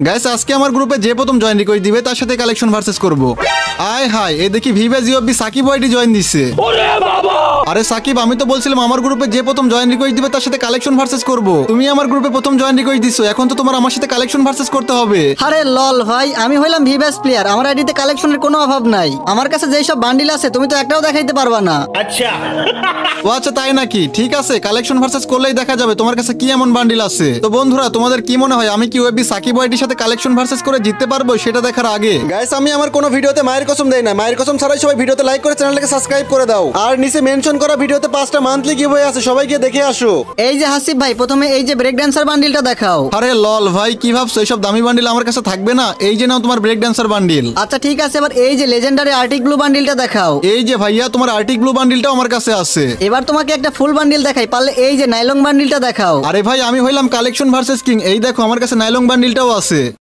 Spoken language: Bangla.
গাইস আজকে আমার গ্রুপে যে প্রথম জয়েন রিকোয়েস্ট দিবে তার সাথে কালেকশন ভার্সেস করব। আয় হায়, এ দেখি ভিভা জিওবি সাকিব ওয়াইডি জয়েন দিছে। আরে সাকিব, আমি তো বলছিলাম আমার গ্রুপে যে প্রথম জয়েন রিকোয়েস্ট দিবে তার সাথে কালেকশন ভার্সেস করব। তুমি আমার গ্রুপে প্রথম জয়েন রিকোয়েস্ট দিছো, এখন তো তোমার আমার সাথে কালেকশন ভার্সেস করতে হবে। আরে লল ভাই, আমি হইলাম ভিভাস প্লেয়ার, আমার আইডিতে কালেকশনের কোনো অভাব নাই। আমার কাছে যেই সব বান্ডিল আছে তুমি তো একটাও দেখাইতে পারবা না। ও আচ্ছা, তাই নাকি? ঠিক আছে, কালেকশন ভার্সেস করলেই দেখা যাবে তোমার কাছে কি এমন বান্ডিল আছে। তো বন্ধুরা, তোমাদের কি মনে হয় আমি কি ওয়েবি সাকিব ওয়াইডির সাথে কালেকশন ভার্সেস করে জিততে পারবো সেটা দেখার আগে গাইস আমি আমার কোনো ভিডিওতে মায়ের কসম দেই না। মায়ের কসম ছাড়াই সবাই ভিডিওতে লাইক করে চ্যানেলটাকে সাবস্ক্রাইব করে দাও। আর নিচে মেনশন করা ভিডিওতে 5টা মান্থলি গিভওয়ে আছে, সবাই গিয়ে দেখে আসো। এই যে হাসিব ভাই, প্রথমে এই যে ব্রেক ড্যান্সার বান্ডিলটা দেখাও। আরে লল ভাই, কি ভাবছো এইসব দামি বান্ডিল আমার কাছে থাকবে না? এই যে নাও তোমার ব্রেক ড্যান্সার বান্ডিল। আচ্ছা ঠিক আছে, এবার এই যে লেজেন্ডারি আর্টিক ব্লু বান্ডিলটা দেখাও। এই যে ভাইয়া, তোমার আর্টিক ব্লু বান্ডিলটাও আমার কাছে আছে। এবার তোমাকে একটা ফুল বান্ডিল দেখাই, পারলে এই যে নাইলং বান্ডিলটা দেখাও। আরে ভাই, আমি হইলাম কালেকশন ভার্সেস কিং, এই দেখো আমার কাছে নাইলং বান্ডিলটাও আছে।